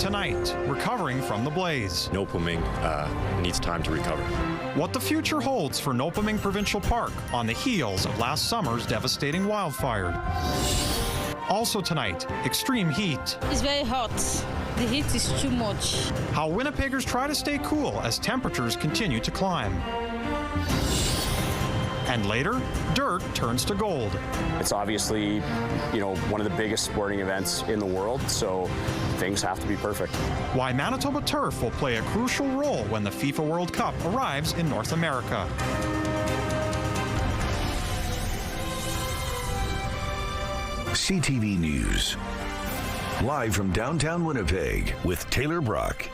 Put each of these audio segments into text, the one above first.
tonight, recovering from the blaze. Nopiming needs time to recover. What the future holds for Nopiming Provincial Park on the heels of last summer's devastating wildfire. Also tonight, extreme heat. It's very hot. The heat is too much. How Winnipeggers try to stay cool as temperatures continue to climb. And later, dirt turns to gold. It's obviously, one of the biggest sporting events in the world, so things have to be perfect. Why Manitoba turf will play a crucial role when the FIFA World Cup arrives in North America. CTV News. Live from downtown Winnipeg with Taylor Brock.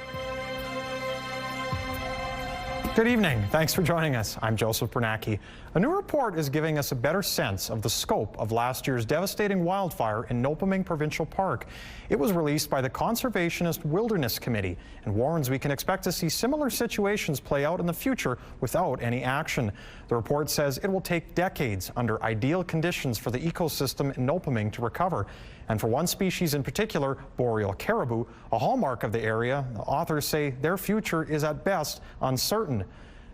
Good evening. Thanks for joining us. I'm Joseph Bernacki. A new report is giving us a better sense of the scope of last year's devastating wildfire in Nopiming Provincial Park. It was released by the Conservationist Wilderness Committee and warns we can expect to see similar situations play out in the future without any action. The report says it will take decades under ideal conditions for the ecosystem in Nopiming to recover. And for one species in particular, boreal caribou, a hallmark of the area, the authors say their future is at best uncertain.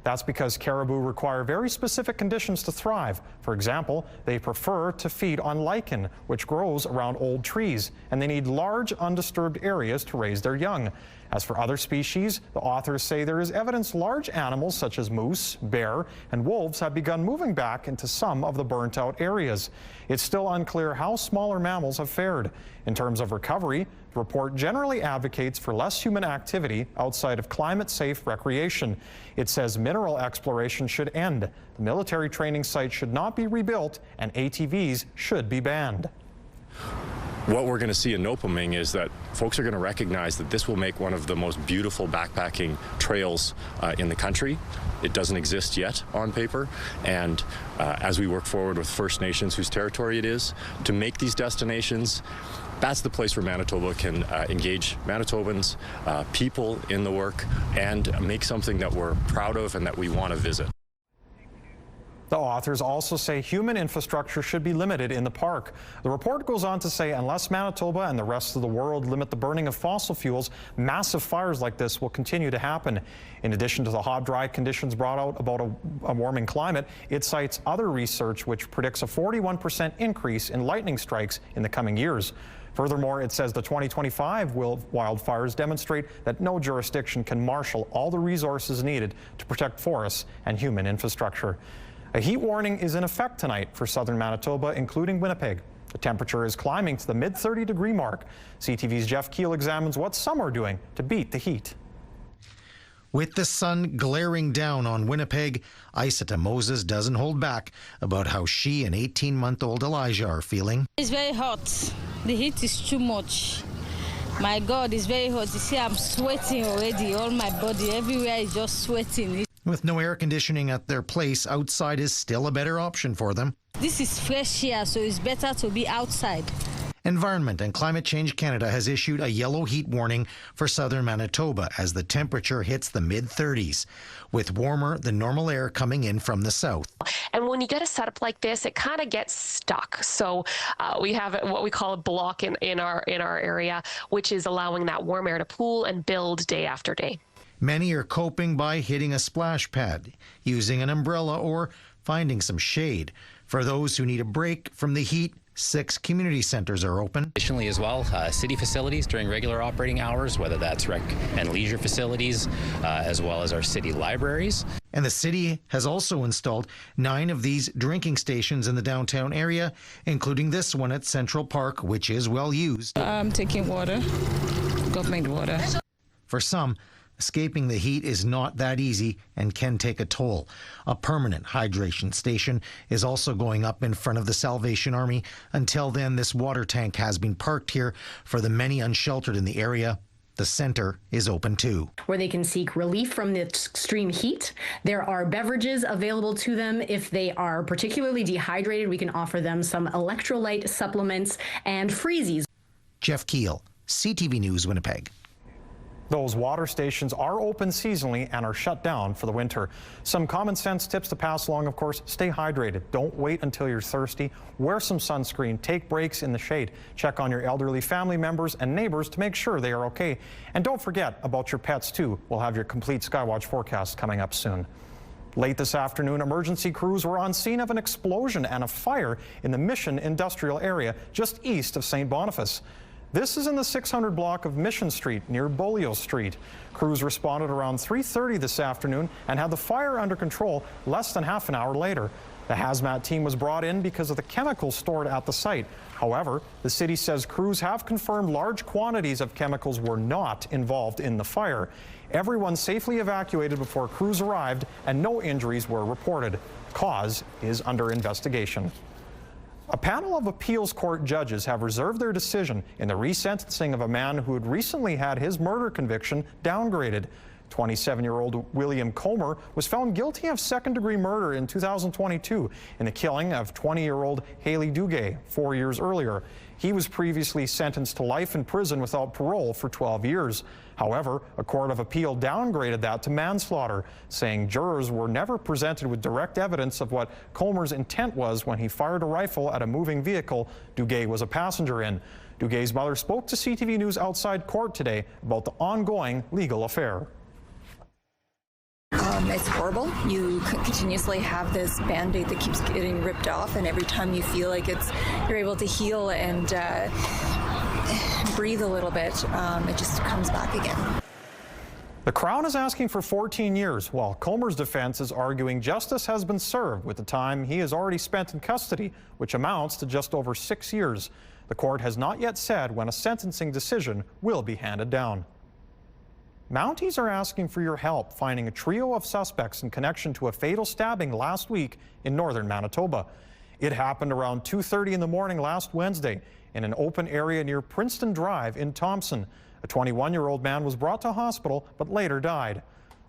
That's because caribou require very specific conditions to thrive. For example, they prefer to feed on lichen, which grows around old trees, and they need large undisturbed areas to raise their young. As for other species, the authors say there is evidence large animals such as moose, bear, and wolves have begun moving back into some of the burnt-out areas. It's still unclear how smaller mammals have fared. In terms of recovery, the report generally advocates for less human activity outside of climate-safe recreation. It says mineral exploration should end, the military training site should not be rebuilt, and ATVs should be banned. What we're going to see in Nopiming is that folks are going to recognize that this will make one of the most beautiful backpacking trails in the country. It doesn't exist yet on paper, and as we work forward with First Nations, whose territory it is, to make these destinations, that's the place where Manitoba can engage Manitobans, people in the work, and make something that we're proud of and that we want to visit. The authors also say human infrastructure should be limited in the park. The report goes on to say unless Manitoba and the rest of the world limit the burning of fossil fuels, massive fires like this will continue to happen. In addition to the hot, dry conditions brought out about a warming climate, it cites other research which predicts a 41% increase in lightning strikes in the coming years. Furthermore, it says the 2025 wildfires demonstrate that no jurisdiction can marshal all the resources needed to protect forests and human infrastructure. A heat warning is in effect tonight for southern Manitoba, including Winnipeg. The temperature is climbing to the mid-30-degree mark. CTV's Jeff Keel examines what some are doing to beat the heat. With the sun glaring down on Winnipeg, Isata Moses doesn't hold back about how she and 18-month-old Elijah are feeling. It's very hot. The heat is too much. My God, it's very hot. You see, I'm sweating already. All my body, everywhere is just sweating. With no air conditioning at their place, outside is still a better option for them. This is fresh air, so it's better to be outside. Environment and Climate Change Canada has issued a yellow heat warning for southern Manitoba as the temperature hits the mid-30s, with warmer than normal air coming in from the south. And when you get a setup like this, it kind of gets stuck. So we have what we call a block in our area, which is allowing that warm air to pool and build day after day. Many are coping by hitting a splash pad, using an umbrella, or finding some shade. For those who need a break from the heat, 6 community centers are open. Additionally as well, city facilities during regular operating hours, whether that's rec and leisure facilities, as well as our city libraries. And the city has also installed 9 of these drinking stations in the downtown area, including this one at Central Park, which is well used. I'm taking water, government water. For some, escaping the heat is not that easy and can take a toll. A permanent hydration station is also going up in front of the Salvation Army. Until then, this water tank has been parked here for the many unsheltered in the area. The center is open too. Where they can seek relief from the extreme heat. There are beverages available to them. If they are particularly dehydrated, we can offer them some electrolyte supplements and freezies. Jeff Keel, CTV News, Winnipeg. Those water stations are open seasonally and are shut down for the winter. Some common sense tips to pass along, of course: stay hydrated. Don't wait until you're thirsty. Wear some sunscreen. Take breaks in the shade. Check on your elderly family members and neighbors to make sure they are okay. And don't forget about your pets too. We'll have your complete Skywatch forecast coming up soon. Late this afternoon, emergency crews were on scene of an explosion and a fire in the Mission industrial area just east of St. Boniface. This is in the 600 block of Mission Street near Beaulieu Street. Crews responded around 3:30 this afternoon and had the fire under control less than half an hour later. The hazmat team was brought in because of the chemicals stored at the site. However, the city says crews have confirmed large quantities of chemicals were not involved in the fire. Everyone safely evacuated before crews arrived and no injuries were reported. Cause is under investigation. A panel of appeals court judges have reserved their decision in the resentencing of a man who had recently had his murder conviction downgraded. 27-year-old William Comer was found guilty of second-degree murder in 2022 in the killing of 20-year-old Haley Duguay 4 years earlier. He was previously sentenced to life in prison without parole for 12 years. However, a court of appeal downgraded that to manslaughter, saying jurors were never presented with direct evidence of what Comer's intent was when he fired a rifle at a moving vehicle Duguay was a passenger in. Duguay's mother spoke to CTV News outside court today about the ongoing legal affair. It's horrible. You continuously have this Band-Aid that keeps getting ripped off, and every time you feel like you're able to heal and breathe a little bit, it just comes back again. The Crown is asking for 14 years, while Comer's defense is arguing justice has been served with the time he has already spent in custody, which amounts to just over 6 years. The court has not yet said when a sentencing decision will be handed down. Mounties are asking for your help finding a trio of suspects in connection to a fatal stabbing last week in northern Manitoba. It happened around 2:30 in the morning last Wednesday in an open area near Princeton Drive in Thompson. A 21-year-old man was brought to hospital but later died.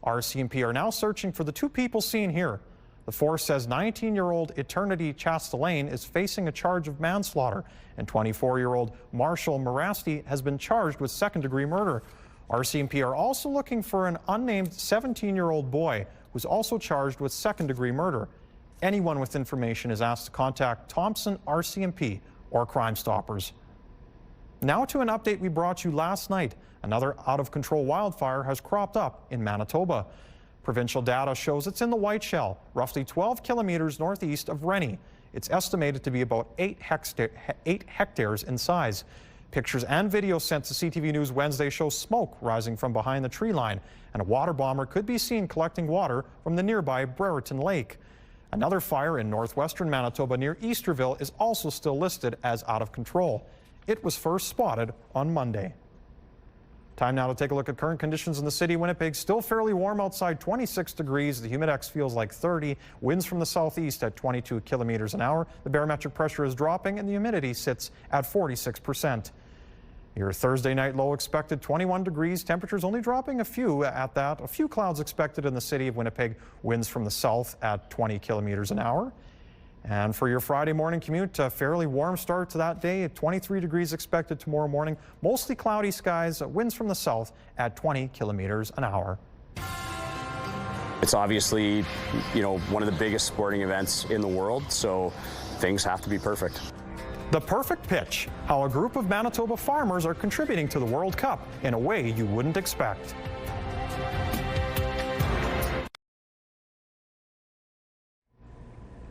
RCMP are now searching for the two people seen here. The force says 19-year-old Eternity Chastelane is facing a charge of manslaughter, and 24-year-old Marshall Morasti has been charged with second-degree murder. RCMP are also looking for an unnamed 17-year-old boy who's also charged with second-degree murder. Anyone with information is asked to contact Thompson RCMP or Crime Stoppers. Now to an update we brought you last night. Another out-of-control wildfire has cropped up in Manitoba. Provincial data shows it's in the Whiteshell, roughly 12 kilometers northeast of Rennie. It's estimated to be about 8 hectares in size. Pictures and video sent to CTV News Wednesday show smoke rising from behind the tree line, and a water bomber could be seen collecting water from the nearby Brereton Lake. Another fire in northwestern Manitoba near Easterville is also still listed as out of control. It was first spotted on Monday. Time now to take a look at current conditions in the city. Winnipeg still fairly warm outside, 26 degrees. The humidex feels like 30. Winds from the southeast at 22 kilometers an hour. The barometric pressure is dropping and the humidity sits at 46%. Your Thursday night low expected 21 degrees. Temperatures only dropping a few at that. A few clouds expected in the city of Winnipeg. Winds from the south at 20 kilometers an hour. And for your Friday morning commute, a fairly warm start to that day. 23 degrees expected tomorrow morning. Mostly cloudy skies. Winds from the south at 20 kilometers an hour. It's obviously, one of the biggest sporting events in the world, so things have to be perfect. The perfect pitch, how a group of Manitoba farmers are contributing to the World Cup in a way you wouldn't expect.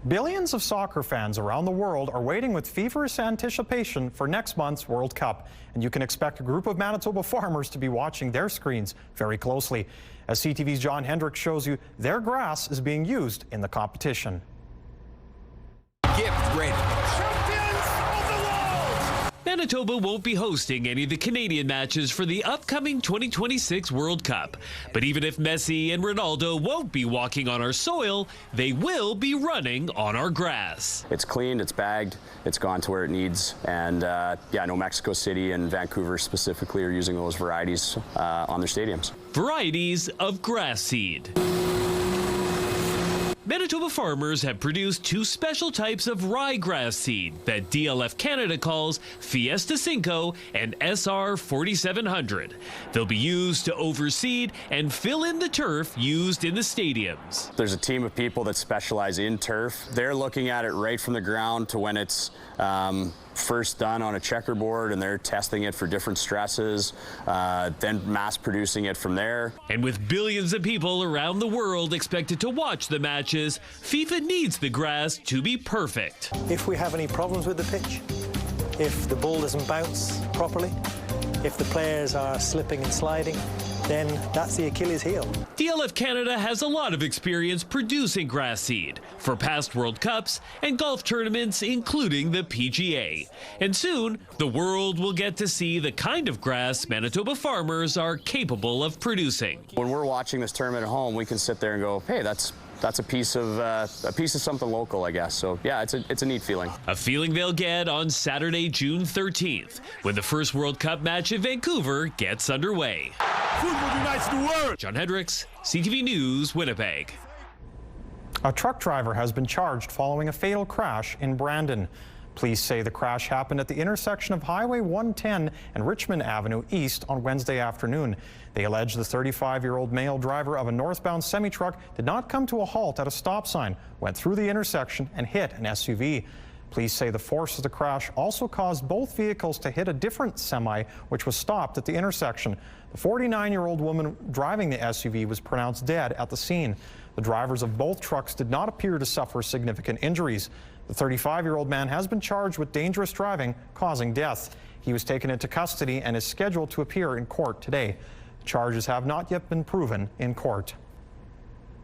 Billions of soccer fans around the world are waiting with feverish anticipation for next month's World Cup, and you can expect a group of Manitoba farmers to be watching their screens very closely. As CTV's John Hendricks shows you, their grass is being used in the competition. Gift ready. Manitoba won't be hosting any of the Canadian matches for the upcoming 2026 World Cup. But even if Messi and Ronaldo won't be walking on our soil, they will be running on our grass. It's cleaned, it's bagged, it's gone to where it needs. And I know Mexico City and Vancouver specifically are using those varieties on their stadiums. Varieties of grass seed. Manitoba farmers have produced 2 special types of ryegrass seed that DLF Canada calls Fiesta Cinco and SR 4700. They'll be used to overseed and fill in the turf used in the stadiums. There's a team of people that specialize in turf. They're looking at it right from the ground to when it's first done on a checkerboard, and they're testing it for different stresses, then mass producing it from there. And with billions of people around the world expected to watch the matches, FIFA needs the grass to be perfect. If we have any problems with the pitch, if the ball doesn't bounce properly, if the players are slipping and sliding, then that's the Achilles heel. DLF Canada has a lot of experience producing grass seed for past World Cups and golf tournaments, including the PGA. And soon, the world will get to see the kind of grass Manitoba farmers are capable of producing. When we're watching this tournament at home, we can sit there and go, hey, that's a piece of something local, I guess. So yeah, it's a neat feeling. A feeling they'll get on Saturday, June 13th, when the first World Cup match in Vancouver gets underway. Football unites the world. John Hendricks, CTV News, Winnipeg. A truck driver has been charged following a fatal crash in Brandon. Police say the crash happened at the intersection of Highway 110 and Richmond Avenue East on Wednesday afternoon. They allege the 35-year-old male driver of a northbound semi-truck did not come to a halt at a stop sign, went through the intersection and hit an SUV. Police say the force of the crash also caused both vehicles to hit a different semi, which was stopped at the intersection. The 49-year-old woman driving the SUV was pronounced dead at the scene. The drivers of both trucks did not appear to suffer significant injuries. The 35-year-old man has been charged with dangerous driving causing death. He was taken into custody and is scheduled to appear in court today. Charges have not yet been proven in court.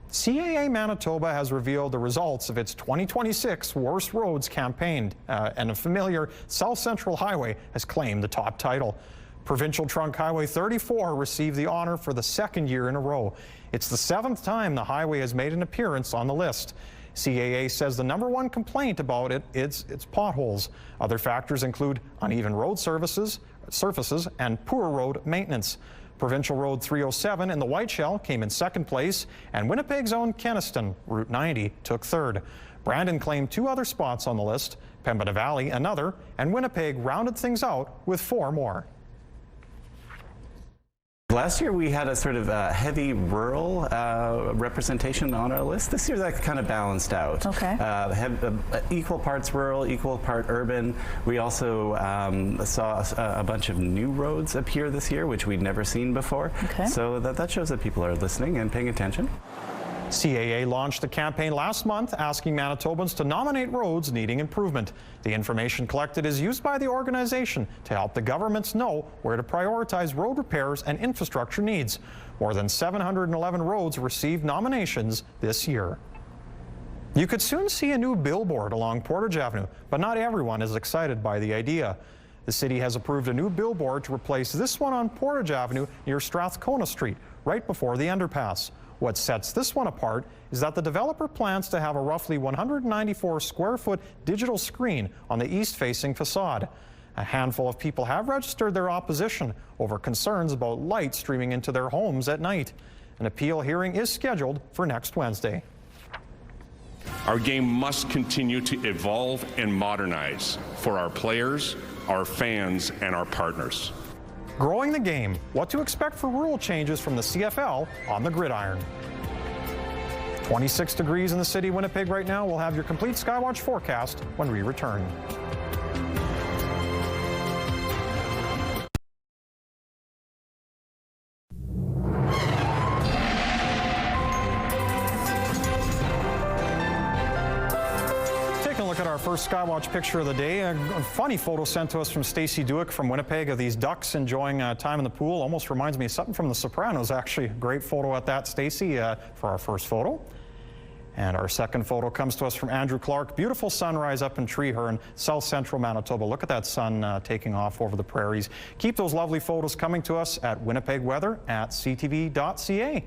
CAA Manitoba has revealed the results of its 2026 Worst Roads campaign, and a familiar South Central Highway has claimed the top title. Provincial Trunk Highway 34 received the honor for the 2nd year in a row. It's the 7th time the highway has made an appearance on the list. CAA says the #1 complaint about it is its potholes. Other factors include uneven road surfaces and poor road maintenance. Provincial Road 307 in the Whiteshell came in 2nd place, and Winnipeg's own Kenaston, Route 90, took 3rd. Brandon claimed 2 other spots on the list, Pembina Valley another, and Winnipeg rounded things out with 4 more. Last year we had a sort of heavy rural representation on our list. This year that kind of balanced out. Okay. Equal parts rural, equal part urban. We also saw a bunch of new roads appear this year, which we'd never seen before. Okay. So that shows that people are listening and paying attention. CAA launched a campaign last month asking Manitobans to nominate roads needing improvement. The information collected is used by the organization to help the governments know where to prioritize road repairs and infrastructure needs. More than 711 roads received nominations this year. You could soon see a new billboard along Portage Avenue, but not everyone is excited by the idea. The city has approved a new billboard to replace this one on Portage Avenue near Strathcona Street, right before the underpass. What sets this one apart is that the developer plans to have a roughly 194-square-foot digital screen on the east-facing facade. A handful of people have registered their opposition over concerns about light streaming into their homes at night. An appeal hearing is scheduled for next Wednesday. Our game must continue to evolve and modernize for our players, our fans, and our partners. Growing the game, what to expect for rule changes from the CFL on the gridiron. 26 degrees in the city of Winnipeg right now. We'll have your complete Skywatch forecast when we return. First Skywatch picture of the day. A funny photo sent to us from Stacey Dewick from Winnipeg of these ducks enjoying time in the pool. Almost reminds me of something from The Sopranos, actually. Great photo at that, Stacey, for our first photo. And our second photo comes to us from Andrew Clark. Beautiful sunrise up in Treeherne, South Central Manitoba. Look at that sun taking off over the prairies. Keep those lovely photos coming to us at winnipegweather@ctv.ca.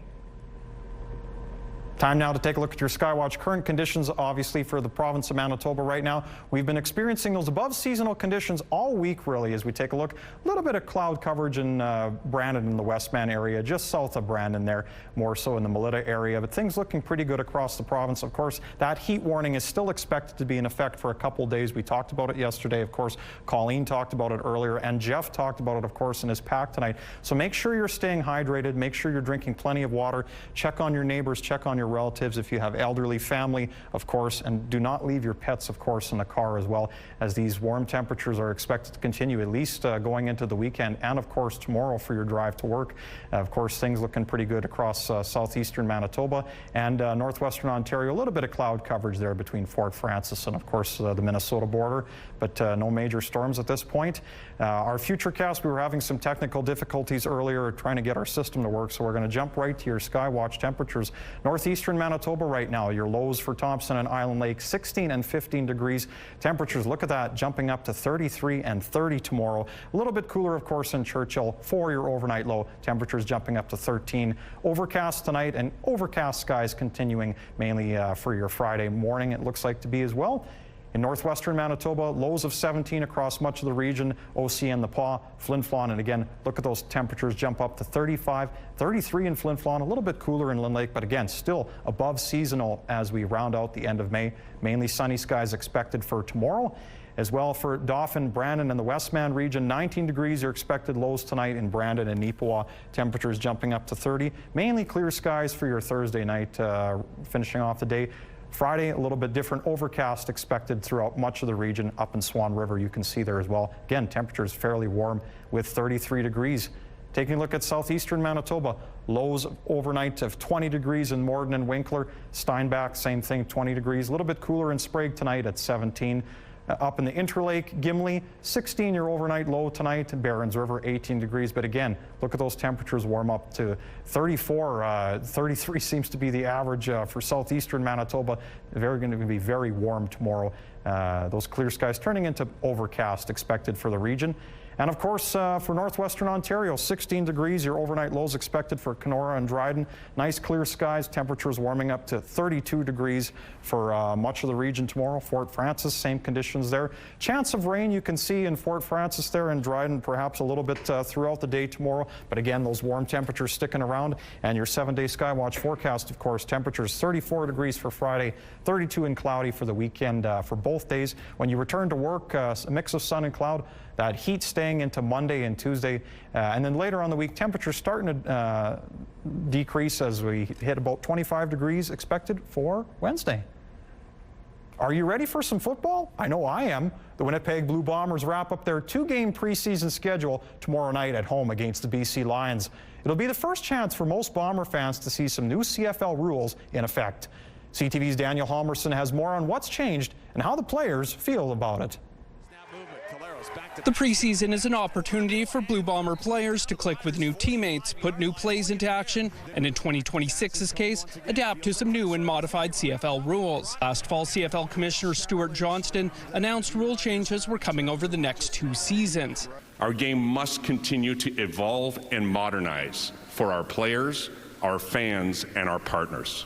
Time now to take a look at your Skywatch current conditions, obviously, for the province of Manitoba right now. We've been experiencing those above seasonal conditions all week, really, as we take a look. A little bit of cloud coverage in Brandon in the Westman area, just south of Brandon there, more so in the Melita area, but things looking pretty good across the province. Of course, that heat warning is still expected to be in effect for a couple days. We talked about it yesterday, of course. Colleen talked about it earlier, and Jeff talked about it, of course, in his pack tonight. So make sure you're staying hydrated, make sure you're drinking plenty of water, check on your neighbors, check on your relatives if you have elderly family, of course, and do not leave your pets, of course, in the car as well, as these warm temperatures are expected to continue at least going into the weekend, and of course tomorrow for your drive to work. Of course, things looking pretty good across southeastern Manitoba and northwestern Ontario. A little bit of cloud coverage there between Fort Frances and of course the Minnesota border, but no major storms at this point. Our futurecast, we were having some technical difficulties earlier trying to get our system to work, so we're going to jump right to your Skywatch temperatures. Northeastern Manitoba right now, your lows for Thompson and Island Lake, 16 and 15 degrees. Temperatures, look at that, jumping up to 33 and 30 tomorrow. A little bit cooler, of course, in Churchill for your overnight low. Temperatures jumping up to 13. Overcast tonight and overcast skies continuing mainly for your Friday morning, it looks like to be as well. In northwestern Manitoba, lows of 17 across much of the region, OC and the Pas, Flin Flon, and again, look at those temperatures jump up to 35, 33 in Flin Flon, a little bit cooler in Lynn Lake, but again, still above seasonal as we round out the end of May. Mainly sunny skies expected for tomorrow. As well for Dauphin, Brandon, and the Westman region, 19 degrees are expected lows tonight in Brandon and Neepawa. Temperatures jumping up to 30. Mainly clear skies for your Thursday night, finishing off the day. Friday, a little bit different, overcast expected throughout much of the region. Up in Swan River, you can see there as well. Again, temperatures fairly warm with 33 degrees. Taking a look at southeastern Manitoba, lows overnight of 20 degrees in Morden and Winkler. Steinbach, same thing, 20 degrees. A little bit cooler in Sprague tonight at 17. Up in the Interlake, Gimli, 16 your overnight low tonight. Barons River, 18 degrees. But again, look at those temperatures warm up to 34. 33 seems to be the average for southeastern Manitoba. They're going to be very warm tomorrow. Those clear skies turning into overcast expected for the region. And of course, for northwestern Ontario, 16 degrees, your overnight lows expected for Kenora and Dryden. Nice clear skies, temperatures warming up to 32 degrees for much of the region tomorrow. Fort Frances, same conditions there. Chance of rain you can see in Fort Frances there and Dryden, perhaps a little bit throughout the day tomorrow. But again, those warm temperatures sticking around. And your 7-day Skywatch forecast, of course, temperatures 34 degrees for Friday, 32 and cloudy for the weekend for both days. When you return to work, a mix of sun and cloud. That heat staying into Monday and Tuesday, and then later on the week, temperatures starting to decrease as we hit about 25 degrees expected for Wednesday. Are you ready for some football? I know I am. The Winnipeg Blue Bombers wrap up their 2-game preseason schedule tomorrow night at home against the BC Lions. It'll be the first chance for most Bomber fans to see some new CFL rules in effect. CTV's Daniel Halmerson has more on what's changed and how the players feel about it. The preseason is an opportunity for Blue Bomber players to click with new teammates, put new plays into action, and in 2026's case, adapt to some new and modified CFL rules. Last fall, CFL Commissioner Stuart Johnston announced rule changes were coming over the next 2 seasons. Our game must continue to evolve and modernize for our players, our fans, and our partners.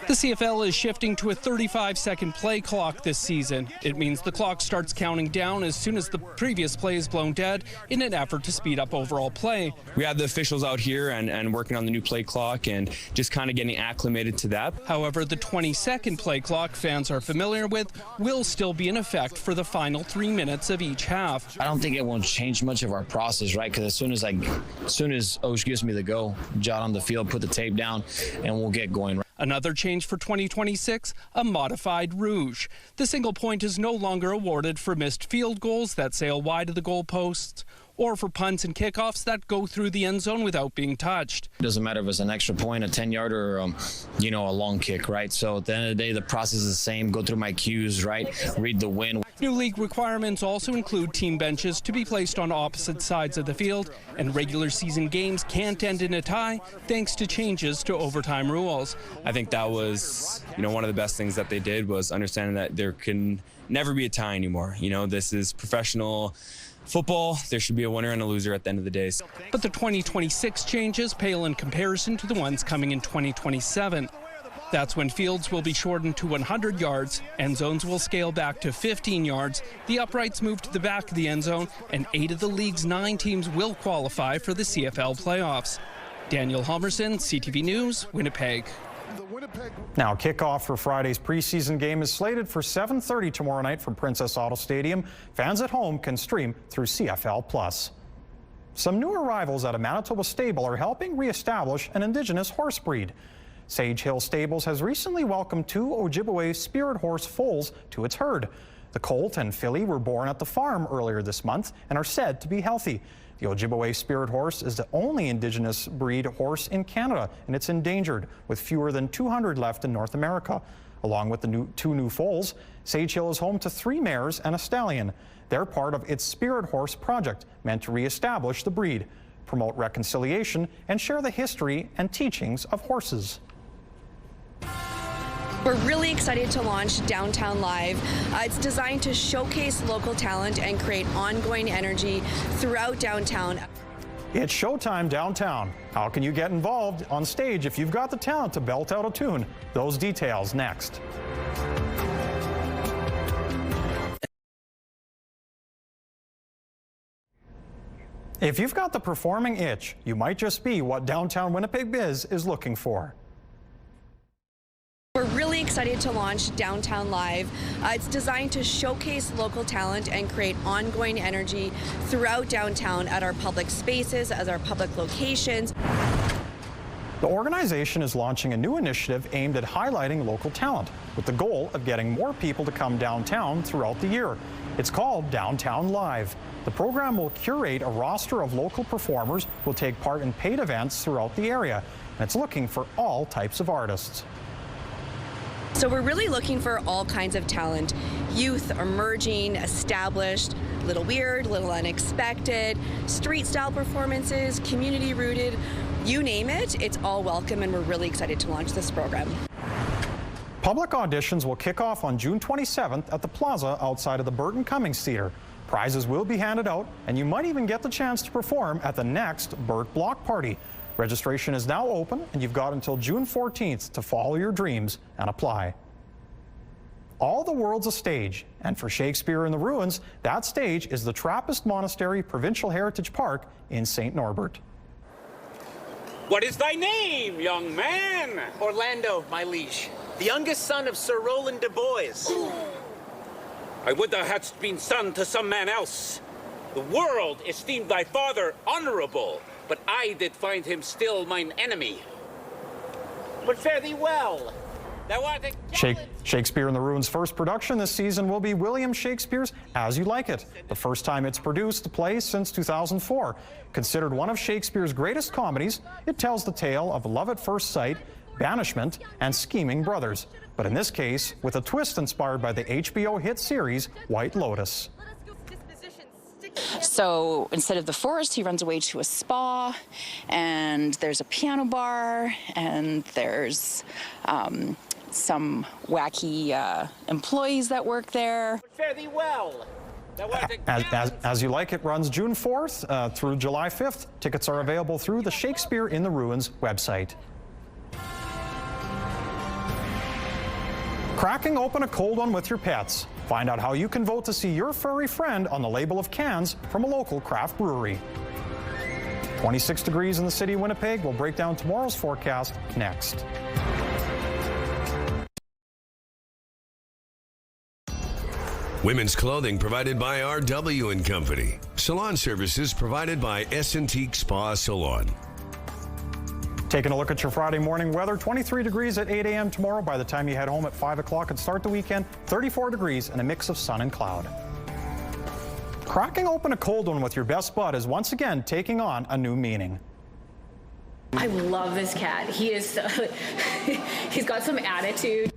The CFL is shifting to a 35-second play clock this season. It means the clock starts counting down as soon as the previous play is blown dead in an effort to speed up overall play. We have the officials out here and working on the new play clock and just kind of getting acclimated to that. However, the 20-second play clock fans are familiar with will still be in effect for the final 3 minutes of each half. I don't think it won't change much of our process, right? Because as soon as Osh gives me the go, jot on the field, put the tape down, and we'll get going. Another change for 2026, a modified rouge. The single point is no longer awarded for missed field goals that sail wide of the goalposts or for punts and kickoffs that go through the end zone without being touched. It doesn't matter if it's an extra point, a 10-yarder, or a long kick, right? So at the end of the day, the process is the same. Go through my cues, right? Read the wind. New league requirements also include team benches to be placed on opposite sides of the field, and regular season games can't end in a tie thanks to changes to overtime rules. I think that was, one of the best things that they did was understanding that there can never be a tie anymore. This is professional football. There should be a winner and a loser at the end of the day. But the 2026 changes pale in comparison to the ones coming in 2027. That's when fields will be shortened to 100 yards, end zones will scale back to 15 yards, the uprights move to the back of the end zone, and 8 of the league's 9 teams will qualify for the CFL playoffs. Daniel Halverson, CTV News, Winnipeg. Now, kickoff for Friday's preseason game is slated for 7:30 tomorrow night from Princess Auto Stadium. Fans at home can stream through CFL+. Some new arrivals at a Manitoba stable are helping reestablish an Indigenous horse breed. Sage Hill Stables has recently welcomed 2 Ojibwe spirit horse foals to its herd. The colt and filly were born at the farm earlier this month and are said to be healthy. The Ojibwe spirit horse is the only Indigenous breed horse in Canada, and it's endangered, with fewer than 200 left in North America. Along with the 2 new foals, Sage Hill is home to 3 mares and a stallion. They're part of its Spirit Horse project, meant to reestablish the breed, promote reconciliation, and share the history and teachings of horses. We're really excited to launch Downtown Live. It's designed to showcase local talent and create ongoing energy throughout downtown. It's showtime downtown. How can you get involved on stage if you've got the talent to belt out a tune? Those details next. If you've got the performing itch, you might just be what Downtown Winnipeg Biz is looking for. We're really excited to launch Downtown Live. It's designed to showcase local talent and create ongoing energy throughout downtown at our public spaces, as our public locations. The organization is launching a new initiative aimed at highlighting local talent, with the goal of getting more people to come downtown throughout the year. It's called Downtown Live. The program will curate a roster of local performers who will take part in paid events throughout the area, and it's looking for all types of artists. So we're really looking for all kinds of talent: youth, emerging, established, little weird, little unexpected, street style performances, community rooted, you name it, it's all welcome, and we're really excited to launch this program. Public auditions will kick off on June 27th at the plaza outside of the Burton Cummings Theatre. Prizes will be handed out, and you might even get the chance to perform at the next Burt Block Party. Registration is now open, and you've got until June 14th to follow your dreams and apply. All the world's a stage, and for Shakespeare in the Ruins, that stage is the Trappist Monastery Provincial Heritage Park in St. Norbert. What is thy name, young man? Orlando, my liege, the youngest son of Sir Roland de Boys. I would thou hadst been son to some man else. The world esteemed thy father honorable, but I did find him still mine enemy. But fare thee well. Thou art a Shakespeare in the Ruins' first production this season will be William Shakespeare's As You Like It, the first time it's produced a play since 2004. Considered one of Shakespeare's greatest comedies, it tells the tale of love at first sight, banishment, and scheming brothers. But in this case, with a twist inspired by the HBO hit series White Lotus. So instead of the forest, he runs away to a spa, and there's a piano bar, and there's some wacky employees that work there. Fare thee well. As You Like It runs June 4th through July 5th. Tickets are available through the Shakespeare in the Ruins website. Cracking open a cold one with your pets. Find out how you can vote to see your furry friend on the label of cans from a local craft brewery. 26 degrees in the city of Winnipeg. We'll break down tomorrow's forecast next. Women's clothing provided by RW & Company. Salon services provided by Essentique Spa Salon. Taking a look at your Friday morning weather, 23 degrees at 8 a.m. tomorrow. By the time you head home at 5 o'clock and start the weekend, 34 degrees and a mix of sun and cloud. Cracking open a cold one with your best bud is once again taking on a new meaning. I love this cat. He is, he's got some attitude.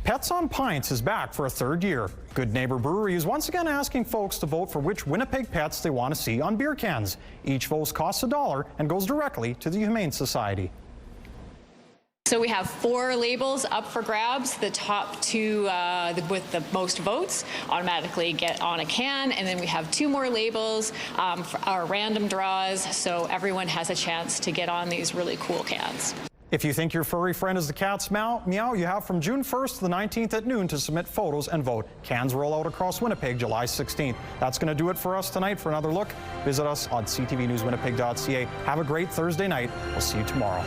Pets on Pints is back for a third year. Good Neighbor Brewery is once again asking folks to vote for which Winnipeg pets they want to see on beer cans. Each vote costs $1 and goes directly to the Humane Society. So we have 4 labels up for grabs. The top 2 with the most votes automatically get on a can, and then we have 2 more labels for our random draws, so everyone has a chance to get on these really cool cans. If you think your furry friend is the cat's meow, you have from June 1st to the 19th at noon to submit photos and vote. Cans roll out across Winnipeg July 16th. That's going to do it for us tonight. For another look, visit us on ctvnewswinnipeg.ca. Have a great Thursday night. We'll see you tomorrow.